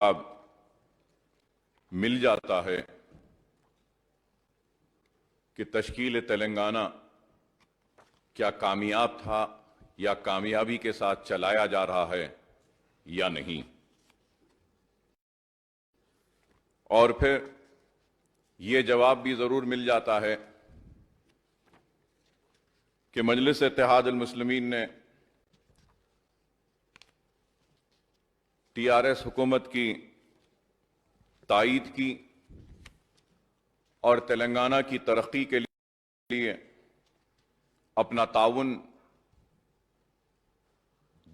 اب مل جاتا ہے کہ تشکیل تلنگانہ کیا کامیاب تھا یا کامیابی کے ساتھ چلایا جا رہا ہے یا نہیں، اور پھر یہ جواب بھی ضرور مل جاتا ہے کہ مجلس اتحاد المسلمین نے TRS حکومت کی تائید کی اور تلنگانہ کی ترقی کے لیے اپنا تعاون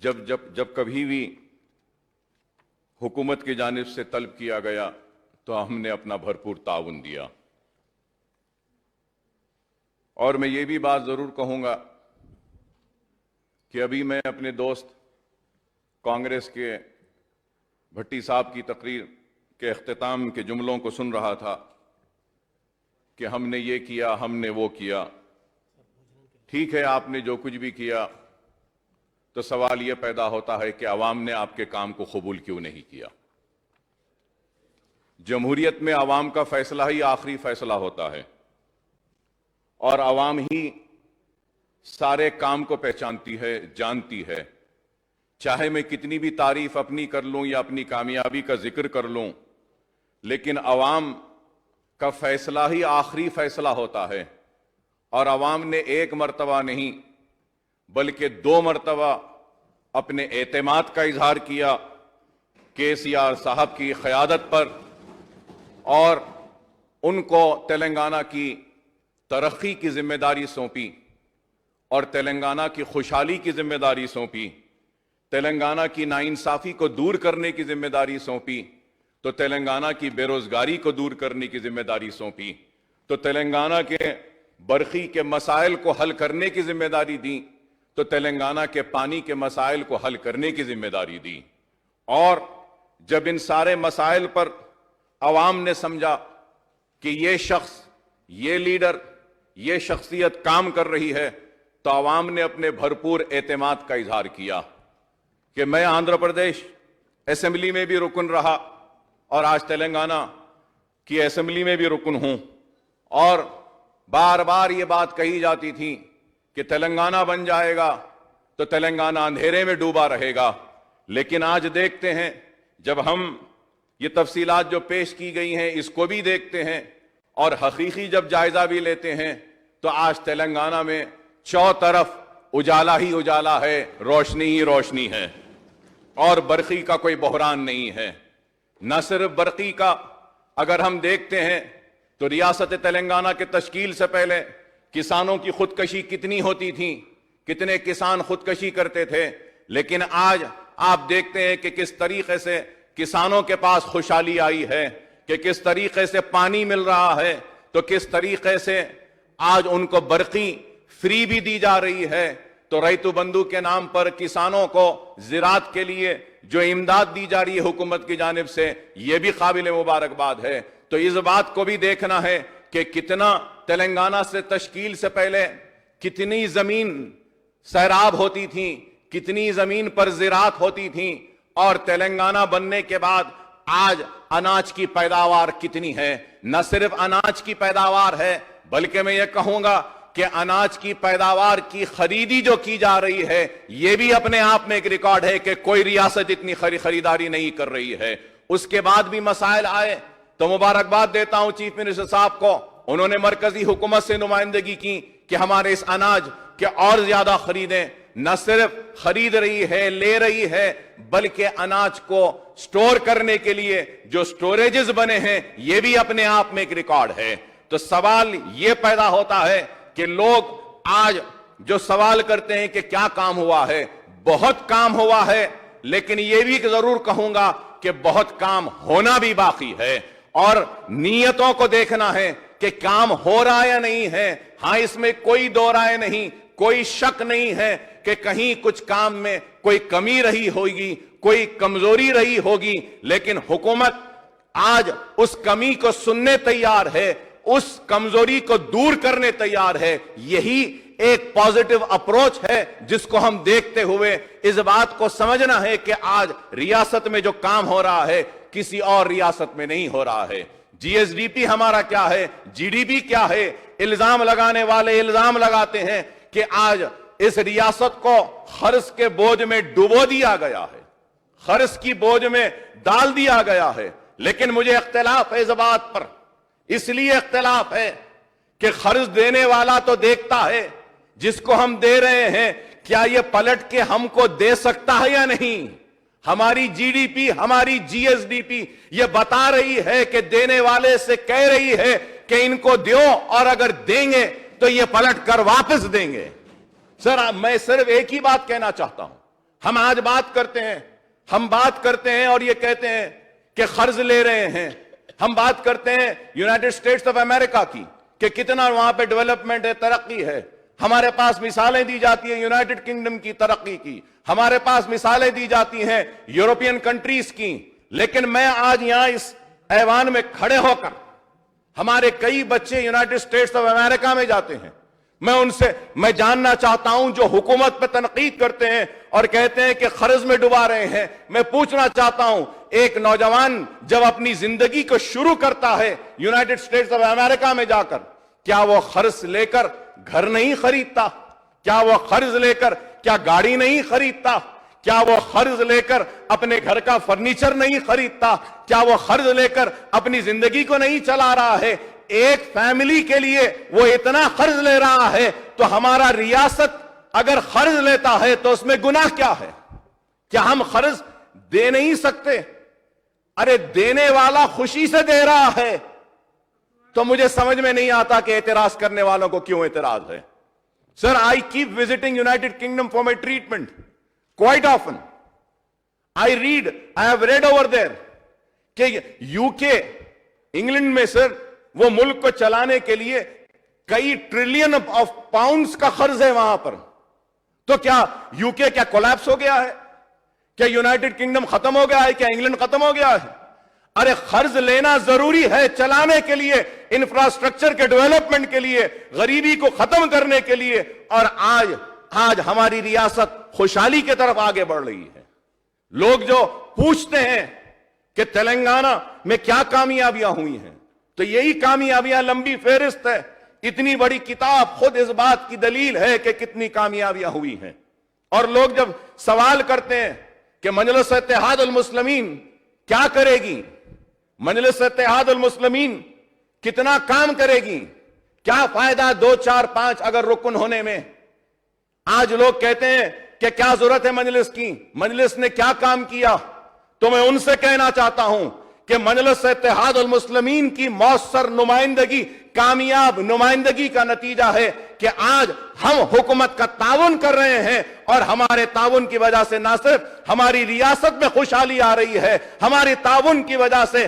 جب کبھی بھی حکومت کی جانب سے طلب کیا گیا تو ہم نے اپنا بھرپور تعاون دیا۔ اور میں یہ بھی بات ضرور کہوں گا کہ ابھی میں اپنے دوست کانگریس کے بھٹی صاحب کی تقریر کے اختتام کے جملوں کو سن رہا تھا کہ ہم نے یہ کیا، ہم نے وہ کیا۔ ٹھیک ہے، آپ نے جو کچھ بھی کیا، تو سوال یہ پیدا ہوتا ہے کہ عوام نے آپ کے کام کو قبول کیوں نہیں کیا؟ جمہوریت میں عوام کا فیصلہ ہی آخری فیصلہ ہوتا ہے، اور عوام ہی سارے کام کو پہچانتی ہے، جانتی ہے۔ چاہے میں کتنی بھی تعریف اپنی کر لوں یا اپنی کامیابی کا ذکر کر لوں، لیکن عوام کا فیصلہ ہی آخری فیصلہ ہوتا ہے، اور عوام نے ایک مرتبہ نہیں بلکہ 2 مرتبہ اپنے اعتماد کا اظہار کیا KCR صاحب کی قیادت پر، اور ان کو تلنگانہ کی ترقی کی ذمہ داری سونپی اور تلنگانہ کی خوشحالی کی ذمہ داری سونپی، تلنگانہ کی ناانصافی کو دور کرنے کی ذمہ داری سونپی، تو تلنگانہ کی بے روزگاری کو دور کرنے کی ذمہ داری سونپی، تو تلنگانہ کے برقی کے مسائل کو حل کرنے کی ذمہ داری دی، تو تلنگانہ کے پانی کے مسائل کو حل کرنے کی ذمہ داری دی۔ اور جب ان سارے مسائل پر عوام نے سمجھا کہ یہ شخص، یہ لیڈر، یہ شخصیت کام کر رہی ہے، تو عوام نے اپنے بھرپور اعتماد کا اظہار کیا کہ میں آندھرا پردیش اسمبلی میں بھی رکن رہا اور آج تلنگانہ کی اسمبلی میں بھی رکن ہوں، اور بار بار یہ بات کہی جاتی تھی کہ تلنگانہ بن جائے گا تو تلنگانہ اندھیرے میں ڈوبا رہے گا، لیکن آج دیکھتے ہیں جب ہم یہ تفصیلات جو پیش کی گئی ہیں اس کو بھی دیکھتے ہیں اور حقیقی جب جائزہ بھی لیتے ہیں، تو آج تلنگانہ میں چوطرف اجالا ہی اجالا ہے، روشنی ہی روشنی ہے، اور برقی کا کوئی بحران نہیں ہے۔ نہ صرف برقی کا، اگر ہم دیکھتے ہیں تو ریاست تلنگانہ کے تشکیل سے پہلے کسانوں کی خودکشی کتنی ہوتی تھی، کتنے کسان خودکشی کرتے تھے، لیکن آج آپ دیکھتے ہیں کہ کس طریقے سے کسانوں کے پاس خوشحالی آئی ہے، کہ کس طریقے سے پانی مل رہا ہے، تو کس طریقے سے آج ان کو برقی فری بھی دی جا رہی ہے۔ تو ریتو بندھو کے نام پر کسانوں کو زراعت کے لیے جو امداد دی جا رہی ہے حکومت کی جانب سے، یہ بھی قابل مبارکباد ہے۔ تو اس بات کو بھی دیکھنا ہے کہ کتنا تلنگانہ سے تشکیل سے پہلے کتنی زمین سیراب ہوتی تھی، کتنی زمین پر زراعت ہوتی تھی، اور تلنگانہ بننے کے بعد آج اناج کی پیداوار کتنی ہے۔ نہ صرف اناج کی پیداوار ہے، بلکہ میں یہ کہوں گا کہ اناج کی پیداوار کی خریدی جو کی جا رہی ہے، یہ بھی اپنے آپ میں ایک ریکارڈ ہے کہ کوئی ریاست اتنی خریداری نہیں کر رہی ہے۔ اس کے بعد بھی مسائل آئے تو مبارکباد دیتا ہوں چیف منسٹر صاحب کو، انہوں نے مرکزی حکومت سے نمائندگی کی کہ ہمارے اس اناج کے اور زیادہ خریدیں۔ نہ صرف خرید رہی ہے، لے رہی ہے، بلکہ اناج کو سٹور کرنے کے لیے جو سٹوریجز بنے ہیں، یہ بھی اپنے آپ میں ایک ریکارڈ ہے۔ تو سوال یہ پیدا ہوتا ہے کہ لوگ آج جو سوال کرتے ہیں کہ کیا کام ہوا ہے، بہت کام ہوا ہے، لیکن یہ بھی ضرور کہوں گا کہ بہت کام ہونا بھی باقی ہے، اور نیتوں کو دیکھنا ہے کہ کام ہو رہا یا نہیں ہے۔ ہاں، اس میں کوئی دو رائے نہیں، کوئی شک نہیں ہے کہ کہیں کچھ کام میں کوئی کمی رہی ہوگی، کوئی کمزوری رہی ہوگی، لیکن حکومت آج اس کمی کو سننے تیار ہے، اس کمزوری کو دور کرنے تیار ہے۔ یہی ایک پازیٹو اپروچ ہے جس کو ہم دیکھتے ہوئے اس بات کو سمجھنا ہے کہ آج ریاست میں جو کام ہو رہا ہے، کسی اور ریاست میں نہیں ہو رہا ہے۔ جی ایس ڈی پی ہمارا کیا ہے، جی ڈی پی کیا ہے؟ الزام لگانے والے الزام لگاتے ہیں کہ آج اس ریاست کو قرض کے بوجھ میں ڈبو دیا گیا ہے، قرض کی بوجھ میں ڈال دیا گیا ہے۔ لیکن مجھے اختلاف ہے اس بات پر، اس لیے اختلاف ہے کہ قرض دینے والا تو دیکھتا ہے جس کو ہم دے رہے ہیں کیا یہ پلٹ کے ہم کو دے سکتا ہے یا نہیں۔ ہماری جی ڈی پی، ہماری جی ایس ڈی پی یہ بتا رہی ہے کہ دینے والے سے کہہ رہی ہے کہ ان کو دیو، اور اگر دیں گے تو یہ پلٹ کر واپس دیں گے۔ سر میں صرف ایک ہی بات کہنا چاہتا ہوں، ہم آج بات کرتے ہیں اور یہ کہتے ہیں کہ قرض لے رہے ہیں، ہم بات کرتے ہیں یونائٹڈ اسٹیٹس آف امریکہ کی کہ کتنا وہاں پہ ڈیولپمنٹ ہے، ترقی ہے، ہمارے پاس مثالیں دی جاتی ہیں یونائٹڈ کنگڈم کی ترقی کی، ہمارے پاس مثالیں دی جاتی ہیں یورپین کنٹریز کی، لیکن میں آج یہاں اس ایوان میں کھڑے ہو کر، ہمارے کئی بچے یونائٹڈ اسٹیٹس آف امریکہ میں جاتے ہیں، میں ان سے میں جاننا چاہتا ہوں جو حکومت پہ تنقید کرتے ہیں اور کہتے ہیں کہ قرض میں ڈبا رہے ہیں، میں پوچھنا چاہتا ہوں ایک نوجوان جب اپنی زندگی کو شروع کرتا ہے یونائٹڈ اسٹیٹس آف امریکہ میں جا کر، کیا وہ قرض لے کر گھر نہیں خریدتا؟ کیا وہ قرض لے کر کیا گاڑی نہیں خریدتا؟ کیا وہ قرض لے کر اپنے گھر کا فرنیچر نہیں خریدتا؟ کیا وہ قرض لے کر اپنی زندگی کو نہیں چلا رہا ہے؟ ایک فیملی کے لیے وہ اتنا قرض لے رہا ہے، تو ہمارا ریاست اگر قرض لیتا ہے تو اس میں گناہ کیا ہے؟ کیا ہم قرض دے نہیں سکتے؟ ارے دینے والا خوشی سے دے رہا ہے، تو مجھے سمجھ میں نہیں آتا کہ اعتراض کرنے والوں کو کیوں اعتراض ہے۔ Sir, I keep visiting United Kingdom for my treatment quite often. I have read over there کہ UK انگلینڈ میں سر وہ ملک کو چلانے کے لیے کئی ٹریلین آف پاؤنڈز کا قرض ہے وہاں پر، تو کیا UK کیا کولیپس ہو گیا ہے؟ کیا یونائٹڈ کنگڈم ختم ہو گیا ہے؟ کیا انگلینڈ ختم ہو گیا ہے؟ ارے قرض لینا ضروری ہے چلانے کے لیے، انفراسٹرکچر کے ڈیولپمنٹ کے لیے، غریبی کو ختم کرنے کے لیے، اور آج ہماری ریاست خوشحالی کی طرف آگے بڑھ رہی ہے۔ لوگ جو پوچھتے ہیں کہ تلنگانہ میں کیا کامیابیاں ہوئی ہیں، تو یہی کامیابیاں لمبی فہرست ہے، اتنی بڑی کتاب خود اس بات کی دلیل ہے کہ کتنی کامیابیاں ہوئی ہیں۔ اور لوگ جب سوال کرتے ہیں کہ مجلس اتحاد المسلمین کیا کرے گی، مجلس اتحاد المسلمین کتنا کام کرے گی، کیا فائدہ 2 4 5 اگر رکن ہونے میں؟ آج لوگ کہتے ہیں کہ کیا ضرورت ہے مجلس کی، مجلس نے کیا کام کیا؟ تو میں ان سے کہنا چاہتا ہوں کہ مجلس اتحاد المسلمین کی مؤثر نمائندگی، کامیاب نمائندگی کا نتیجہ ہے کہ آج ہم حکومت کا تعاون کر رہے ہیں، اور ہمارے تعاون کی وجہ سے نہ صرف ہماری ریاست میں خوشحالی آ رہی ہے، ہمارے تعاون کی وجہ سے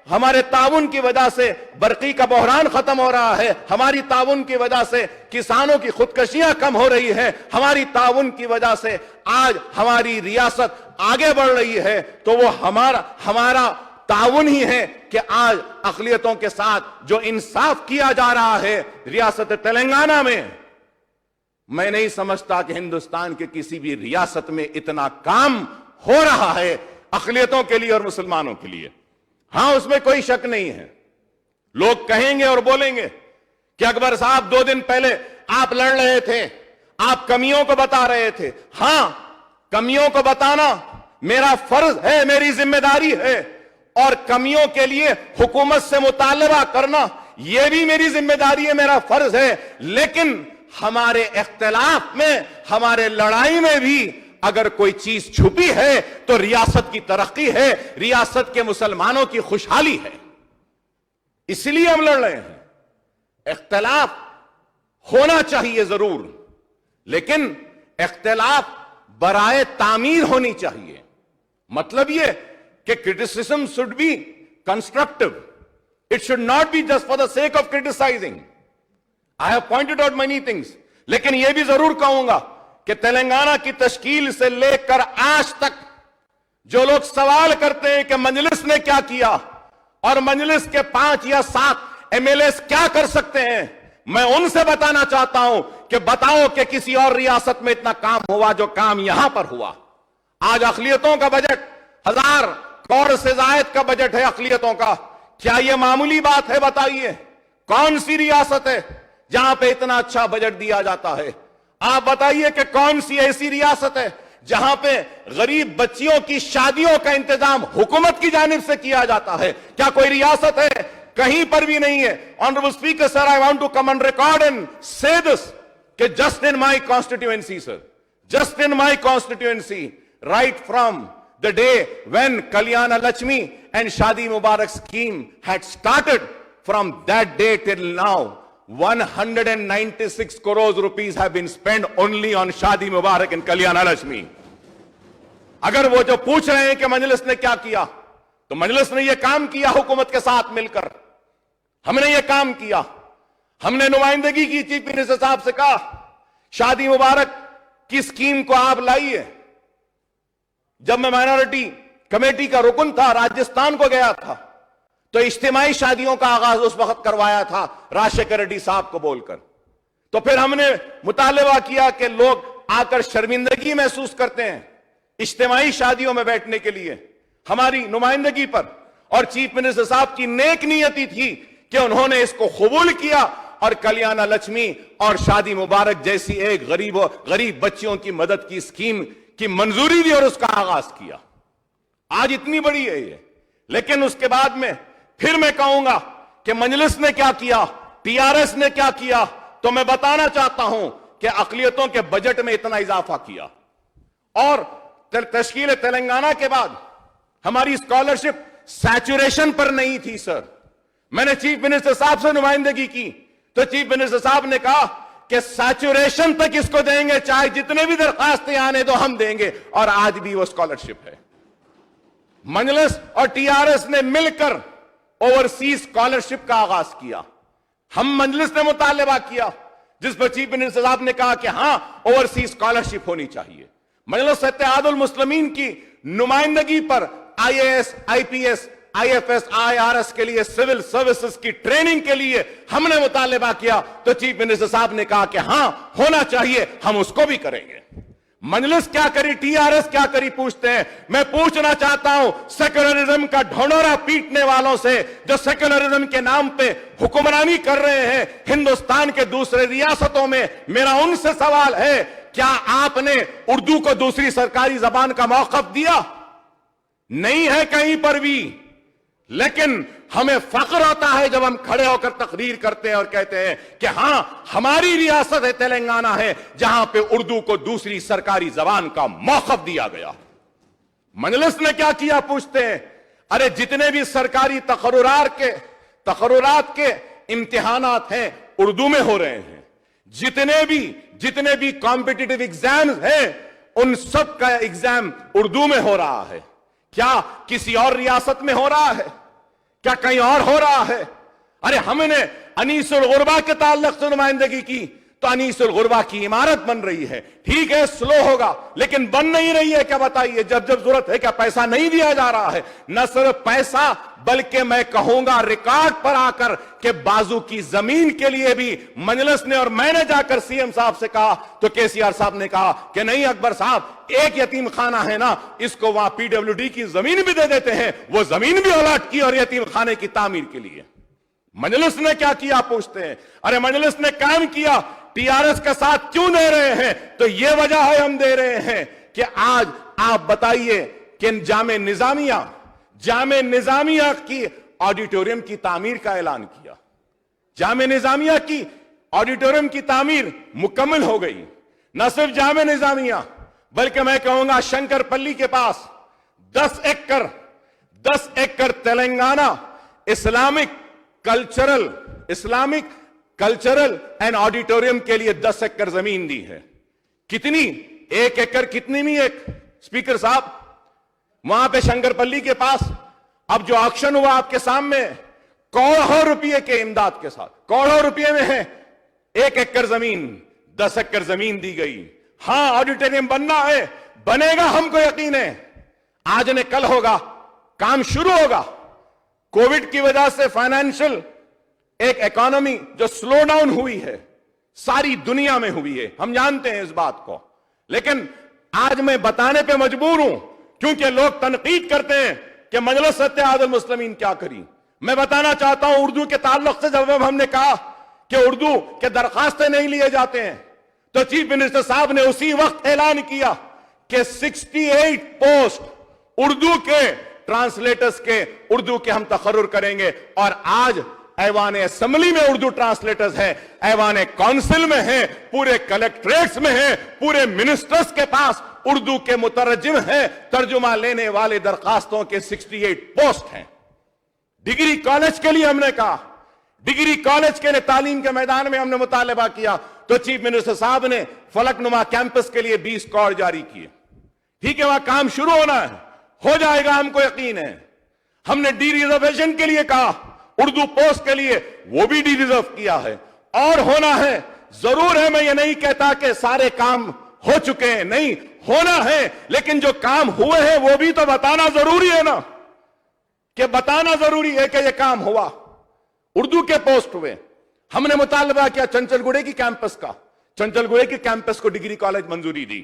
ہمارے تعاون کی وجہ سے برقی کا بحران ختم ہو رہا ہے، ہماری تعاون کی وجہ سے کسانوں کی خودکشیاں کم ہو رہی ہیں، ہماری تعاون کی وجہ سے آج ہماری ریاست آگے بڑھ رہی ہے۔ تو وہ ہمارا تعاون ہی ہے کہ آج اقلیتوں کے ساتھ جو انصاف کیا جا رہا ہے ریاست تلنگانہ میں نہیں سمجھتا کہ ہندوستان کے کسی بھی ریاست میں اتنا کام ہو رہا ہے اقلیتوں کے لیے اور مسلمانوں کے لیے۔ ہاں اس میں کوئی شک نہیں ہے، لوگ کہیں گے اور بولیں گے کہ اکبر صاحب 2 دن پہلے آپ لڑ رہے تھے، آپ کمیوں کو بتا رہے تھے۔ ہاں کمیوں کو بتانا میرا فرض ہے، میری ذمہ داری ہے، اور کمیوں کے لیے حکومت سے مطالبہ کرنا یہ بھی میری ذمہ داری ہے، میرا فرض ہے۔ لیکن ہمارے اختلاف میں، ہمارے لڑائی میں بھی اگر کوئی چیز چھپی ہے تو ریاست کی ترقی ہے، ریاست کے مسلمانوں کی خوشحالی ہے، اس لیے ہم لڑ رہے ہیں۔ اختلاف ہونا چاہیے ضرور، لیکن اختلاف برائے تعمیر ہونی چاہیے۔ مطلب یہ کہ criticism should be constructive. It should not be just for the sake of criticizing. I have pointed out many things. لیکن یہ بھی ضرور کہوں گا کہ تلنگانہ کی تشکیل سے لے کر آج تک جو لوگ سوال کرتے ہیں کہ مجلس نے کیا کیا اور مجلس کے 5 یا 7 MLAs کیا کر سکتے ہیں، میں ان سے بتانا چاہتا ہوں کہ بتاؤ کہ کسی اور ریاست میں اتنا کام ہوا جو کام یہاں پر ہوا۔ آج اقلیتوں کا بجٹ 1000 کروڑ سے زائد کا بجٹ ہے اقلیتوں کا. کیا یہ معمولی بات ہے؟ بتائیے کون سی ریاست ہے جہاں پہ اتنا اچھا بجٹ دیا جاتا ہے؟ آپ بتائیے کہ کون سی ایسی ریاست ہے جہاں پہ غریب بچیوں کی شادیوں کا انتظام حکومت کی جانب سے کیا جاتا ہے؟ کیا کوئی ریاست ہے؟ کہیں پر بھی نہیں ہے. Honorable Speaker, sir, I want to come on record and say this, کہ just in my constituency, sir, just in my constituency, right from the day when Kalyana Lakshmi and Shadi Mubarak scheme had started, from that day till now, 196 crores rupees have been spent only on Shadi Mubarak and Kalyana Lakshmi. اگر وہ جو پوچھ رہے ہیں کہ مجلس نے کیا کیا، تو مجلس نے یہ کام کیا حکومت کے ساتھ مل کر. ہم نے یہ کام کیا. ہم نے نمائندگی کی چیف منسٹر صاحب سے کہا شادی مبارک کی اسکیم کو آپ لائیے. جب میں مائنورٹی کمیٹی کا رکن تھا، راجستھان کو گیا تھا، تو اجتماعی شادیوں کا آغاز اس وقت کروایا تھا راجشیکھر ریڈی صاحب کو بول کر. تو پھر ہم نے مطالبہ کیا کہ لوگ آ کر شرمندگی محسوس کرتے ہیں اجتماعی شادیوں میں بیٹھنے کے لیے ہماری نمائندگی پر، اور چیف منسٹر صاحب کی نیک نیتی تھی کہ انہوں نے اس کو قبول کیا اور کلیانہ لکشمی اور شادی مبارک جیسی ایک غریب بچیوں کی مدد کی اسکیم کی منظوری دی اور اس کا آغاز کیا. آج اتنی بڑی ہے یہ. لیکن اس کے بعد میں پھر میں کہوں گا کہ مجلس نے کیا کیا، ٹی آر ایس نے کیا کیا. تو میں بتانا چاہتا ہوں کہ اقلیتوں کے بجٹ میں اتنا اضافہ کیا. اور تشکیل تلنگانہ کے بعد ہماری اسکالرشپ سیچوریشن پر نہیں تھی سر. میں نے چیف منسٹر صاحب سے نمائندگی کی تو چیف منسٹر صاحب نے کہا کہ سیچوریشن تک اس کو دیں گے، چاہے جتنے بھی درخواستیں آنے دو ہم دیں گے. اور آج بھی وہ اسکالرشپ ہے. مجلس اور ٹی آر ایس نے مل کر اوورسیز اسکالرشپ کا آغاز کیا. ہم مجلس نے مطالبہ کیا جس پر چیف منسٹر صاحب نے کہا کہ ہاں اوورسیز اسکالرشپ ہونی چاہیے. مجلس اتحاد المسلمین کی نمائندگی پر I A S, I P S, I F S, I R S کے لیے سول سروسز کی ٹریننگ کے لیے ہم نے مطالبہ کیا تو چیف منسٹر صاحب نے کہا کہ ہاں ہونا چاہیے، ہم اس کو بھی کریں گے. مجلس کیا کری، ٹی آر ایس کیا کری پوچھتے ہیں. میں پوچھنا چاہتا ہوں سیکولرزم کا ڈھونڈورا پیٹنے والوں سے جو سیکولرزم کے نام پہ حکمرانی کر رہے ہیں ہندوستان کے دوسرے ریاستوں میں، میرا ان سے سوال ہے کیا آپ نے اردو کو دوسری سرکاری زبان کا موقف دیا؟ نہیں ہے کہیں پر بھی. لیکن ہمیں فخر ہوتا ہے جب ہم کھڑے ہو کر تقریر کرتے ہیں اور کہتے ہیں کہ ہاں ہماری ریاست تلنگانہ ہے جہاں پہ اردو کو دوسری سرکاری زبان کا موقف دیا گیا. مجلس نے کیا کیا پوچھتے ہیں. ارے جتنے بھی سرکاری تقررات کے امتحانات ہیں اردو میں ہو رہے ہیں. جتنے بھی کمپٹیٹیو ایگزامز ہیں ان سب کا ایگزام اردو میں ہو رہا ہے. کیا کسی اور ریاست میں ہو رہا ہے؟ کیا کہیں اور ہو رہا ہے؟ ارے ہم نے انیس الغربا کے تعلق سے نمائندگی کی تو انیس الغربا کی عمارت بن رہی ہے. ٹھیک ہے سلو ہوگا لیکن بن نہیں رہی ہے. کیا بتائیے جب ضرورت ہے کیا پیسہ نہیں دیا جا رہا ہے؟ نہ صرف پیسہ بلکہ میں کہوں گا ریکارڈ پر آ کر کہ بازو کی زمین کے لیے بھی مجلس نے اور میں نے جا کر سی ایم صاحب سے کہا تو کے سی آر صاحب نے کہا کہ نہیں اکبر صاحب ایک یتیم خانہ ہے نا اس کو وہاں پی ڈبلیو ڈی کی زمین بھی دے دیتے ہیں. وہ زمین بھی الاٹ کی اور یتیم خانے کی تعمیر کے لیے. مجلس نے کیا کیا پوچھتے ہیں. ارے مجلس نے کام کیا. ٹی آر ایس کا ساتھ کیوں دے رہے ہیں؟ تو یہ وجہ ہے ہم دے رہے ہیں کہ آج آپ بتائیے کہ جامع نظامیہ کی آڈیٹوریم کی تعمیر کا اعلان کیا. جامع نظامیہ کی آڈیٹوریم کی تعمیر مکمل ہو گئی. نہ صرف جامع نظامیہ بلکہ میں کہوں گا شنکر پلی کے پاس 10 acre Telangana Islamic cultural and auditorium کے لیے 10 ایکڑ زمین دی ہے. کتنی؟ 1 ایکڑ کتنی نہیں ایک اسپیکر صاحب وہاں پہ شنکر پلی کے پاس اب جو آکشن ہوا آپ کے سامنے کروڑوں روپے کے امداد کے ساتھ کروڑوں روپے میں ہے 1 ایکڑ زمین 10 ایکڑ زمین دی گئی. ہاں آڈیٹوریم بننا ہے، بنے گا، ہم کو یقین ہے. آج نے کل ہوگا، کام شروع ہوگا. کووڈ کی وجہ سے فائنینشل ایک اکانومی جو سلو ڈاؤن ہوئی ہے ساری دنیا میں ہوئی ہے، ہم جانتے ہیں اس بات کو. لیکن آج میں بتانے پہ مجبور ہوں کیونکہ لوگ تنقید کرتے ہیں کہ مجلس اتحاد المسلمین کیا کری. میں بتانا چاہتا ہوں اردو کے تعلق سے جب ہم نے کہا کہ اردو کے درخواستیں نہیں لیے جاتے ہیں تو چیف منسٹر صاحب نے اسی وقت اعلان کیا کہ 68 پوسٹ اردو کے ٹرانسلیٹرز کے اردو کے ہم تقرر کریں گے. اور آج ایوان اسمبلی میں اردو ٹرانسلیٹرز ہیں, ایوان کونسل میں ہیں, پورے کلیکٹریٹس میں ہیں, پورے منسٹرز کے پاس اردو کے مترجم ہیں, ترجمہ لینے والے درخواستوں کے 68 پوسٹ ہیں. ڈگری کالج کے لیے ہم نے کہا, ڈگری کالج کے لیے تعلیم کے میدان میں ہم نے مطالبہ کیا تو چیف منسٹر صاحب نے فلک نما کیمپس کے لیے 20 کروڑ جاری کیے. ٹھیک ہے, وہاں کام شروع ہونا ہے, ہو جائے گا, ہم کو یقین ہے. ہم نے ڈی ریزرویشن کے لیے کہا, اردو پوسٹ کے لیے وہ بھی ڈی ریزرو کیا ہے, اور ہونا ہے. ضرور ہے, میں یہ نہیں کہتا کہ سارے کام ہو چکے ہیں, نہیں, ہونا ہے, لیکن جو کام ہوئے ہیں وہ بھی تو بتانا ضروری ہے نا, کہ بتانا ضروری ہے کہ یہ کام ہوا. اردو کے پوسٹ ہوئے. ہم نے مطالبہ کیا چنچل گوڑے کی کیمپس کا, چنچل گوڑے کی کیمپس کو ڈگری کالج منظوری دی.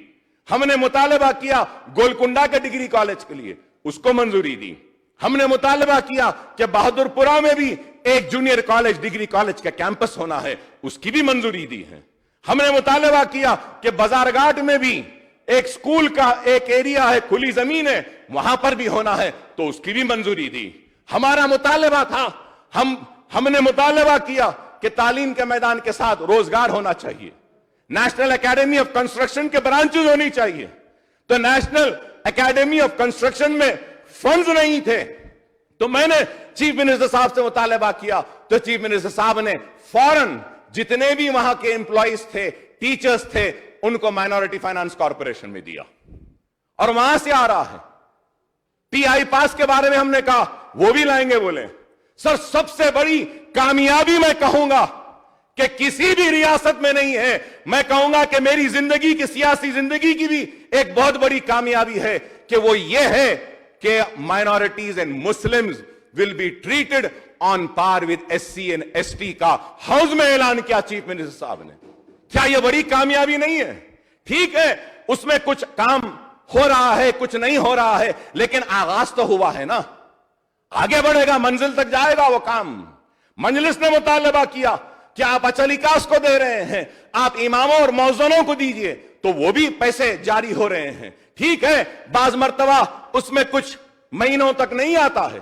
ہم نے مطالبہ کیا گولکنڈا کے ڈگری کالج کے لیے, اس کو منظوری دی. ہم نے مطالبہ کیا کہ بہادر پورہ میں بھی ایک جونیئر کالج ڈگری کالج کا کیمپس ہونا ہے, اس کی بھی منظوری دی ہے. ہم نے مطالبہ کیا کہ بازار گھاٹ میں بھی ایک سکول کا ایک ایریا ہے, کھلی زمین ہے, وہاں پر بھی ہونا ہے, تو اس کی بھی منظوری دی. ہمارا مطالبہ تھا, ہم نے مطالبہ کیا کہ تعلیم کے میدان کے ساتھ روزگار ہونا چاہیے, نیشنل اکیڈمی آف کنسٹرکشن کے برانچز ہونی چاہیے. تو نیشنل اکیڈمی آف کنسٹرکشن میں فنڈز نہیں تھے, تو میں نے چیف منسٹر صاحب سے مطالبہ کیا, تو چیف منسٹر صاحب نے فوراً جتنے بھی وہاں کے امپلائیز تھے, ٹیچرز تھے, ان کو مائنورٹی فائنانس کارپوریشن میں دیا, اور وہاں سے آ رہا ہے. پی آئی پاس کے بارے میں ہم نے کہا وہ بھی لائیں گے. بولے سر, سب سے بڑی کامیابی میں کہوں گا کہ کسی بھی ریاست میں نہیں ہے, میں کہوں گا کہ میری زندگی کی, سیاسی زندگی کی بھی ایک بہت بڑی کامیابی ہے کہ وہ یہ ہے کہ minorities and Muslims will be treated on par with SC and ST کا ہاؤس میں اعلان کیا چیف منسٹر صاحب نے. کیا یہ بڑی کامیابی نہیں ہے؟ ٹھیک ہے, اس میں کچھ کام ہو رہا ہے, کچھ نہیں ہو رہا ہے, لیکن آغاز تو ہوا ہے نا, آگے بڑھے گا, منزل تک جائے گا وہ کام. مجلس نے مطالبہ کیا کہ آپ اچلیکاس کو دے رہے ہیں, آپ اماموں اور مؤذنوں کو دیجئے, تو وہ بھی پیسے جاری ہو رہے ہیں. ٹھیک ہے, بعض مرتبہ اس میں کچھ مہینوں تک نہیں آتا ہے,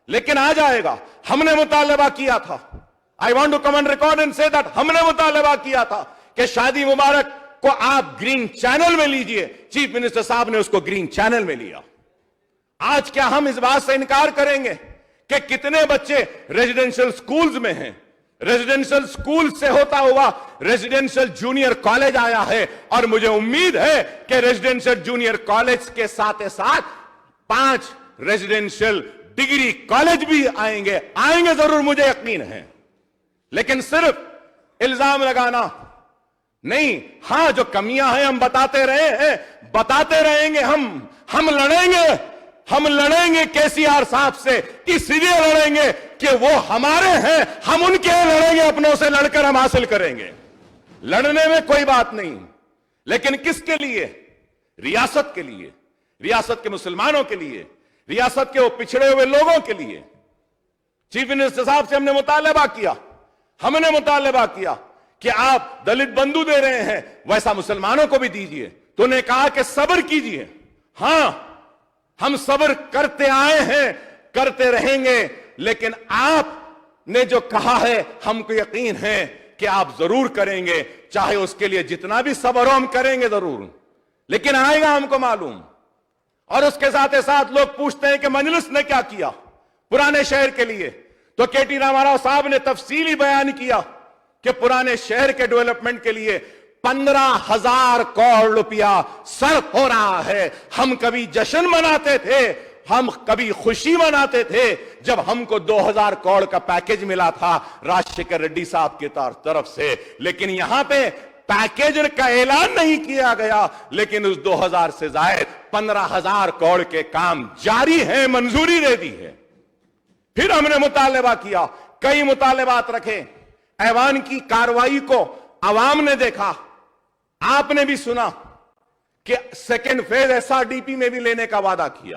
لیکن آ جائے گا. ہم نے مطالبہ کیا تھا, I want to come on record and say that, ہم نے مطالبہ کیا تھا کہ شادی مبارک کو آپ گرین چینل میں لیجئے. چیف منسٹر صاحب نے اس کو گرین چینل میں لیا. آج کیا ہم اس بات سے انکار کریں گے کہ کتنے بچے ریزیڈنشل سکولز میں ہیں؟ ریزیڈنشل سکول سے ہوتا ہوا ریزیڈنشل جونیئر کالج آیا ہے, اور مجھے امید ہے کہ ریزیڈنشل جونیئر کالج کے ساتھ 5 ریزیڈنشل ڈگری کالج بھی آئیں گے ضرور, مجھے یقین ہے. لیکن صرف الزام لگانا نہیں, ہاں جو کمیاں ہیں ہم بتاتے رہے ہیں, بتاتے رہیں گے. ہم لڑیں گے کے سی آر صاحب سے, اس لیے لڑیں گے کہ وہ ہمارے ہیں, ہم ان کے لڑیں گے, اپنوں سے لڑ کر ہم حاصل کریں گے. لڑنے میں کوئی بات نہیں, لیکن کس کے لیے؟ ریاست کے لیے, ریاست کے مسلمانوں کے لیے, ریاست کے وہ پچھڑے ہوئے لوگوں کے لیے. چیف منسٹر صاحب سے ہم نے مطالبہ کیا کہ آپ دلت بندو دے رہے ہیں, ویسا مسلمانوں کو بھی دیجئے. تو انہیں کہا کہ صبر کیجئے. ہاں, ہم صبر کرتے آئے ہیں, کرتے رہیں گے, لیکن آپ نے جو کہا ہے ہم کو یقین ہے کہ آپ ضرور کریں گے, چاہے اس کے لیے جتنا بھی صبر ہو ہم کریں گے ضرور, لیکن آئے گا ہم کو معلوم. اور اس کے ساتھ لوگ پوچھتے ہیں کہ مجلس نے کیا کیا پرانے شہر کے لیے, تو کے ٹی راما راؤ صاحب نے تفصیلی بیان کیا کہ پرانے شہر کے ڈیولپمنٹ کے لیے 15,000 کروڑ روپیہ صرف ہو رہا ہے. ہم کبھی جشن مناتے تھے, ہم کبھی خوشی مناتے تھے جب ہم کو 2,000 کروڑ کا پیکیج ملا تھا راجشیکھر ریڈی صاحب کی طرف سے, لیکن یہاں پہ پیکیج کا اعلان نہیں کیا گیا, لیکن اس 2,000 سے زائد 15,000 کروڑ کے کام جاری ہیں, منظوری دے دی ہے. پھر ہم نے مطالبہ کیا, کئی مطالبات رکھے. ایوان کی کاروائی کو عوام نے دیکھا, آپ نے بھی سنا کہ second phase S R D P میں بھی لینے کا وعدہ کیا.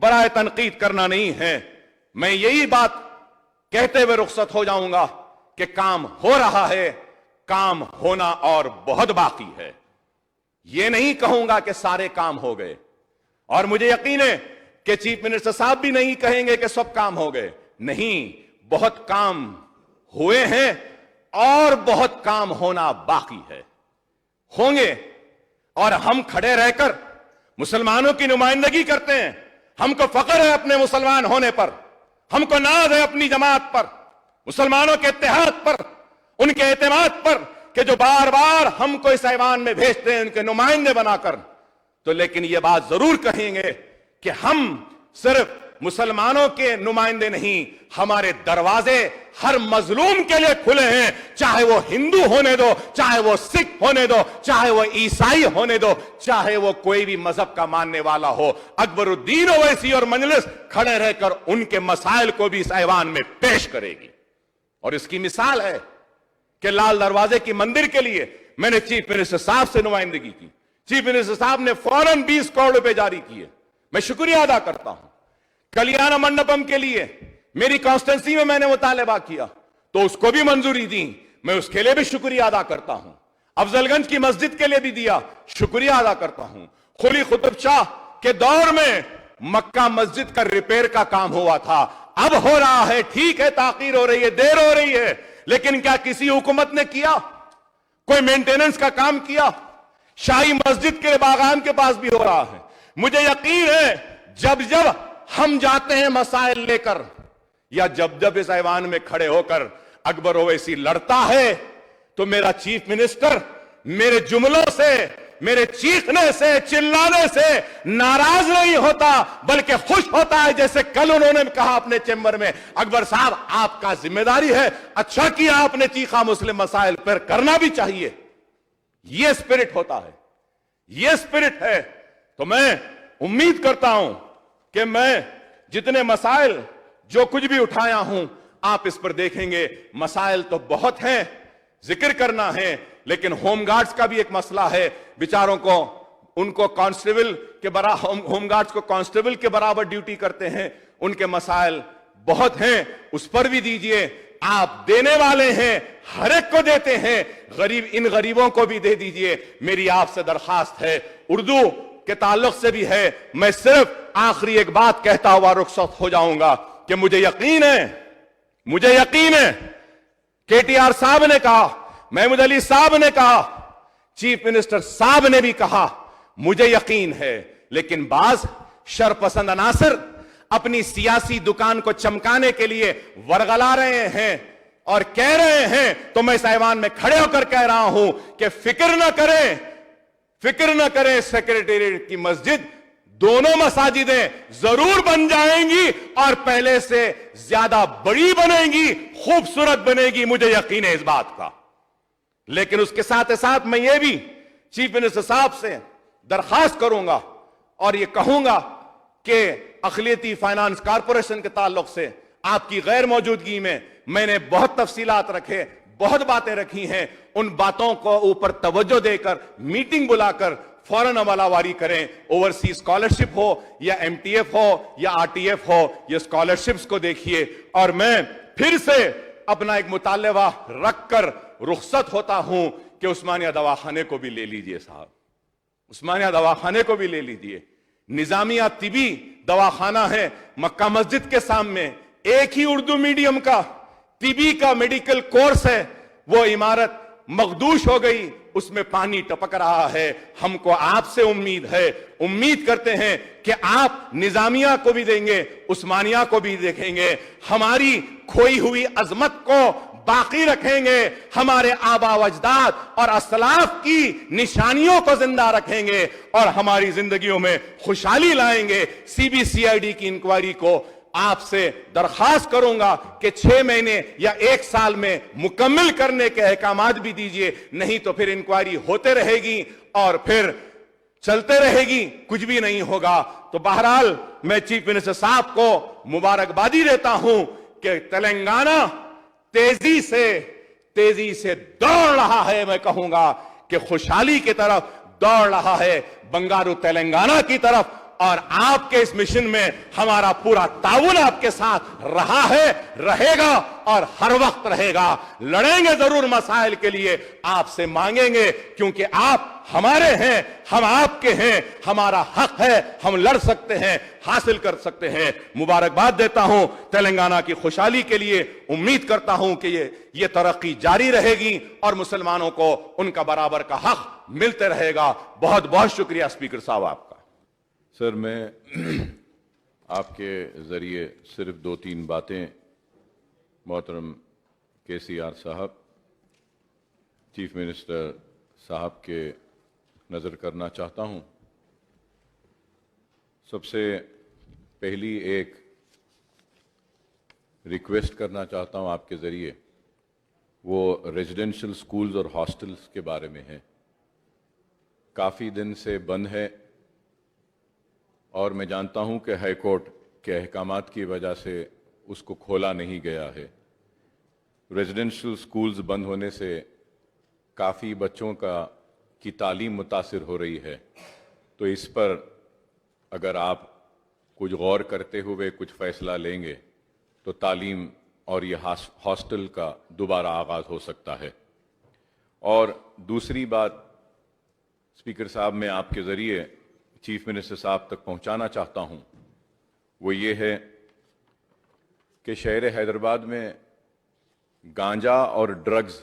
برائے تنقید کرنا نہیں ہے. میں یہی بات کہتے ہوئے رخصت ہو جاؤں گا کہ کام ہو رہا ہے, کام ہونا اور بہت باقی ہے. یہ نہیں کہوں گا کہ سارے کام ہو گئے, اور مجھے یقین ہے کہ چیف منسٹر صاحب بھی نہیں کہیں گے کہ سب کام ہو گئے. نہیں, بہت کام ہوئے ہیں اور بہت کام ہونا باقی ہے, ہوں گے. اور ہم کھڑے رہ کر مسلمانوں کی نمائندگی کرتے ہیں. ہم کو فخر ہے اپنے مسلمان ہونے پر, ہم کو ناز ہے اپنی جماعت پر, مسلمانوں کے اتحاد پر, ان کے اعتماد پر, کہ جو بار بار ہم کو اس ایوان میں بھیجتے ہیں ان کے نمائندے بنا کر. تو لیکن یہ بات ضرور کہیں گے کہ ہم صرف مسلمانوں کے نمائندے نہیں, ہمارے دروازے ہر مظلوم کے لیے کھلے ہیں, چاہے وہ ہندو ہونے دو, چاہے وہ سکھ ہونے دو, چاہے وہ عیسائی ہونے دو, چاہے وہ کوئی بھی مذہب کا ماننے والا ہو. اکبر الدین اویسی اور مجلس کھڑے رہ کر ان کے مسائل کو بھی اس ایوان میں پیش کرے گی. اور اس کی مثال ہے کہ لال دروازے کی مندر کے لیے میں نے چیف منسٹر صاحب سے نمائندگی کی. چیف منسٹر صاحب نے فوراً 20 کروڑ روپے جاری کیے, میں شکریہ ادا کرتا ہوں. کلیانہ منڈپم کے لیے میری کانسٹنسی میں نے مطالبہ کیا تو اس کو بھی منظوری دی, میں اس کے لیے بھی شکریہ ادا کرتا ہوں. افضل گنج کی مسجد کے لیے بھی دیا, شکریہ ادا کرتا ہوں. قلی قطب شاہ کے دور میں مکہ مسجد کا ریپیئر کا کام ہوا تھا, اب ہو رہا ہے. ٹھیک ہے, تاخیر ہو رہی ہے, دیر ہو رہی ہے, لیکن کیا کسی حکومت نے کیا کوئی مینٹیننس کا کام کیا؟ شاہی مسجد کے باغان کے پاس بھی ہو رہا ہے. مجھے یقین ہے جب جب ہم جاتے ہیں مسائل لے کر, یا جب اس ایوان میں کھڑے ہو کر اکبر اویسی لڑتا ہے, تو میرا چیف منسٹر میرے جملوں سے, میرے چیخنے سے, چلانے سے ناراض نہیں ہوتا, بلکہ خوش ہوتا ہے. جیسے کل انہوں نے کہا اپنے چیمبر میں, اکبر صاحب آپ کا ذمہ داری ہے, اچھا کیا آپ نے چیخا, مسلم مسائل پر کرنا بھی چاہیے. یہ اسپرٹ ہوتا ہے, یہ اسپرٹ ہے. تو میں امید کرتا ہوں کہ میں جتنے مسائل جو کچھ بھی اٹھایا ہوں آپ اس پر دیکھیں گے. مسائل تو بہت ہیں, ذکر کرنا ہے, لیکن ہوم گارڈز کا بھی ایک مسئلہ ہے. بیچاروں کو, ان کو کانسٹیبل کے برابر, ہوم گارڈز کو کانسٹیبل کے برابر ڈیوٹی کرتے ہیں, ان کے مسائل بہت ہیں, اس پر بھی دیجئے. آپ دینے والے ہیں, ہر ایک کو دیتے ہیں, غریب ان غریبوں کو بھی دے دیجئے. میری آپ سے درخواست ہے, اردو کے تعلق سے بھی ہے. میں صرف آخری ایک بات کہتا ہوا رخصت ہو جاؤں گا کہ مجھے یقین ہے کے ٹی آر صاحب نے کہا, محمود علی صاحب نے کہا, چیف منسٹر صاحب نے بھی کہا, مجھے یقین ہے, لیکن بعض شرپسند عناصر اپنی سیاسی دکان کو چمکانے کے لیے ورغلا رہے ہیں اور کہہ رہے ہیں. تو میں اس ایوان میں کھڑے ہو کر کہہ رہا ہوں کہ فکر نہ کریں, سیکریٹریٹ کی مسجد, دونوں مساجدیں ضرور بن جائیں گی اور پہلے سے زیادہ بڑی بنیں گی, خوبصورت بنے گی, مجھے یقین ہے اس بات کا. لیکن اس کے ساتھ ساتھ میں یہ بھی چیف منسٹر صاحب سے درخواست کروں گا اور یہ کہوں گا کہ اقلیتی فائنانس کارپوریشن کے تعلق سے آپ کی غیر موجودگی میں نے بہت تفصیلات رکھے, بہت باتیں رکھی ہیں. ان باتوں کو اوپر توجہ دے کر میٹنگ بلا کر فوراً عملہ واری کریں. اوورسیز اسکالرشپ ہو یا ایم ٹی ایف ہو یا آر ٹی ایف ہو, یہ اسکالرشپس کو دیکھیے. اور میں پھر سے اپنا ایک مطالبہ رکھ کر رخصت ہوتا ہوں کہ عثمانیہ دواخانے کو بھی لے لیجئے صاحب, عثمانیہ دواخانے کو بھی لے لیجئے. نظامیہ طبی دواخانہ ہے مکہ مسجد کے سامنے, ایک ہی اردو میڈیم کا طبی کا میڈیکل کورس ہے, وہ عمارت مخدوش ہو گئی, اس میں پانی ٹپک رہا ہے. ہم کو آپ سے امید کرتے ہیں کہ آپ نظامیہ کو بھی دیں گے, عثمانیہ کو بھی دیکھیں گے, ہماری کھوئی ہوئی عظمت کو باقی رکھیں گے, ہمارے آبا و اجداد اور اسلاف کی نشانیوں کو زندہ رکھیں گے اور ہماری زندگیوں میں خوشحالی لائیں گے. C B C I D کی انکوائری کو آپ سے درخواست کروں گا کہ 6 مہینے یا 1 سال میں مکمل کرنے کے احکامات بھی دیجئے, نہیں تو پھر انکوائری ہوتے رہے گی اور پھر چلتے رہے گی, کچھ بھی نہیں ہوگا. تو بہرحال میں چیف منسٹر صاحب کو مبارکبادی دیتا ہوں کہ تلنگانہ تیزی سے دوڑ رہا ہے. میں کہوں گا کہ خوشحالی کی طرف دوڑ رہا ہے, بنگارو تلنگانہ کی طرف اور آپ کے اس مشن میں ہمارا پورا تعاون آپ کے ساتھ رہا ہے، رہے گا اور ہر وقت رہے گا۔ لڑیں گے ضرور مسائل کے لیے، آپ سے مانگیں گے، کیونکہ آپ ہمارے ہیں، ہم آپ کے ہیں، ہمارا حق ہے، ہم لڑ سکتے ہیں، حاصل کر سکتے ہیں۔ مبارکباد دیتا ہوں تلنگانہ کی خوشحالی کے لیے، امید کرتا ہوں کہ یہ ترقی جاری رہے گی اور مسلمانوں کو ان کا برابر کا حق ملتے رہے گا۔ بہت بہت شکریہ اسپیکر صاحب آپ کا۔ سر، میں آپ کے ذریعے صرف 2-3 باتیں محترم KCR صاحب، چیف منسٹر صاحب کے نظر کرنا چاہتا ہوں۔ سب سے پہلی ایک ریکویسٹ کرنا چاہتا ہوں آپ کے ذریعے، وہ ریزیڈنشل سکولز اور ہاسٹلز کے بارے میں ہے۔ کافی دن سے بند ہے اور میں جانتا ہوں کہ ہائی کورٹ کے احکامات کی وجہ سے اس کو کھولا نہیں گیا ہے۔ ریزیڈنشل سکولز بند ہونے سے کافی بچوں کی تعلیم متاثر ہو رہی ہے، تو اس پر اگر آپ کچھ غور کرتے ہوئے کچھ فیصلہ لیں گے تو تعلیم اور یہ ہاسٹل کا دوبارہ آغاز ہو سکتا ہے۔ اور دوسری بات اسپیکر صاحب میں آپ کے ذریعے چیف منسٹر صاحب تک پہنچانا چاہتا ہوں، وہ یہ ہے کہ شہر حیدرآباد میں گانجا اور ڈرگز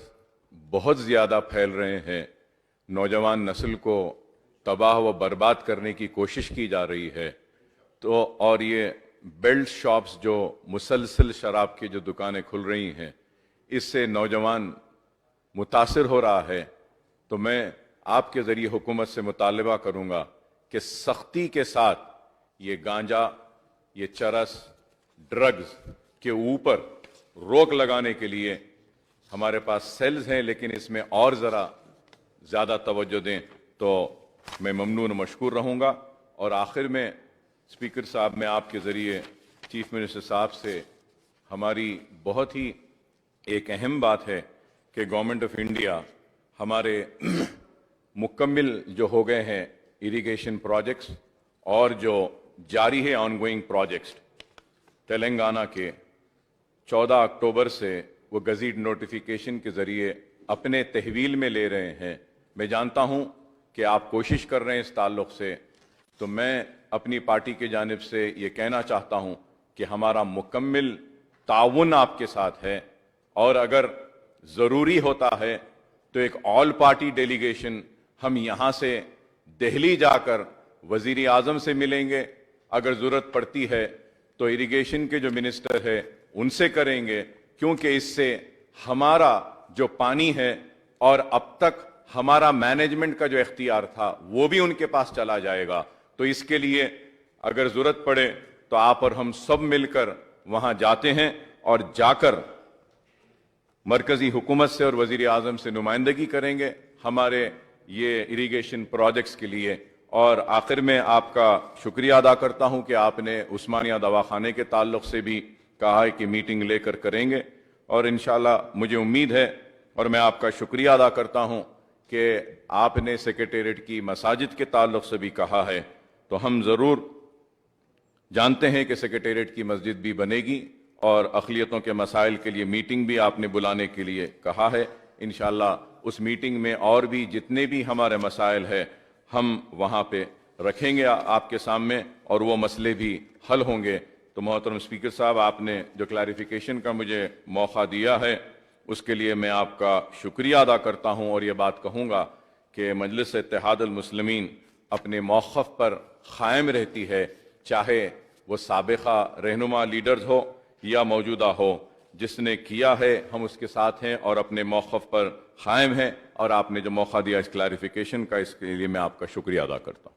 بہت زیادہ پھیل رہے ہیں۔ نوجوان نسل کو تباہ و برباد کرنے کی کوشش کی جا رہی ہے، تو اور یہ بیلٹ شاپس جو مسلسل شراب کی جو دکانیں کھل رہی ہیں، اس سے نوجوان متاثر ہو رہا ہے۔ تو میں آپ کے ذریعے حکومت سے مطالبہ کروں گا کہ سختی کے ساتھ یہ گانجا، یہ چرس، ڈرگز کے اوپر روک لگانے کے لیے ہمارے پاس سیلز ہیں، لیکن اس میں اور ذرا زیادہ توجہ دیں تو میں ممنون و مشکور رہوں گا۔ اور آخر میں اسپیکر صاحب، میں آپ کے ذریعے چیف منسٹر صاحب سے ہماری بہت ہی ایک اہم بات ہے کہ گورنمنٹ آف انڈیا ہمارے مکمل جو ہو گئے ہیں اریگیشن پروجیکٹس اور جو جاری ہے آن گوئنگ پروجیکٹس، تلنگانہ کے 14 اکتوبر سے وہ گزیٹ نوٹیفیکیشن کے ذریعے اپنے تحویل میں لے رہے ہیں۔ میں جانتا ہوں کہ آپ کوشش کر رہے ہیں اس تعلق سے، تو میں اپنی پارٹی کی جانب سے یہ کہنا چاہتا ہوں کہ ہمارا مکمل تعاون آپ کے ساتھ ہے، اور اگر ضروری ہوتا ہے تو ایک آل پارٹی ڈیلیگیشن ہم یہاں سے دہلی جا کر وزیر اعظم سے ملیں گے، اگر ضرورت پڑتی ہے تو اریگیشن کے جو منسٹر ہے ان سے کریں گے، کیونکہ اس سے ہمارا جو پانی ہے اور اب تک ہمارا مینجمنٹ کا جو اختیار تھا وہ بھی ان کے پاس چلا جائے گا۔ تو اس کے لیے اگر ضرورت پڑے تو آپ اور ہم سب مل کر وہاں جاتے ہیں، اور جا کر مرکزی حکومت سے اور وزیر اعظم سے نمائندگی کریں گے ہمارے یہ اریگیشن پروجیکٹس کے لیے۔ اور آخر میں آپ کا شکریہ ادا کرتا ہوں کہ آپ نے عثمانیہ دواخانے کے تعلق سے بھی کہا ہے کہ میٹنگ لے کر کریں گے، اور انشاءاللہ مجھے امید ہے، اور میں آپ کا شکریہ ادا کرتا ہوں کہ آپ نے سیکریٹریٹ کی مساجد کے تعلق سے بھی کہا ہے، تو ہم ضرور جانتے ہیں کہ سیکریٹریٹ کی مسجد بھی بنے گی، اور اقلیتوں کے مسائل کے لیے میٹنگ بھی آپ نے بلانے کے لیے کہا ہے۔ انشاءاللہ اس میٹنگ میں اور بھی جتنے بھی ہمارے مسائل ہیں ہم وہاں پہ رکھیں گے آپ کے سامنے، اور وہ مسئلے بھی حل ہوں گے۔ تو محترم اسپیکر صاحب، آپ نے جو کلیریفیکیشن کا مجھے موقع دیا ہے اس کے لیے میں آپ کا شکریہ ادا کرتا ہوں، اور یہ بات کہوں گا کہ مجلس اتحاد المسلمین اپنے موقف پر قائم رہتی ہے، چاہے وہ سابقہ رہنما لیڈرز ہو یا موجودہ ہو۔ جس نے کیا ہے ہم اس کے ساتھ ہیں اور اپنے موقف پر قائم ہیں، اور آپ نے جو موقع دیا اس کلیریفیکیشن کا، اس کے لیے میں آپ کا شکریہ ادا کرتا ہوں۔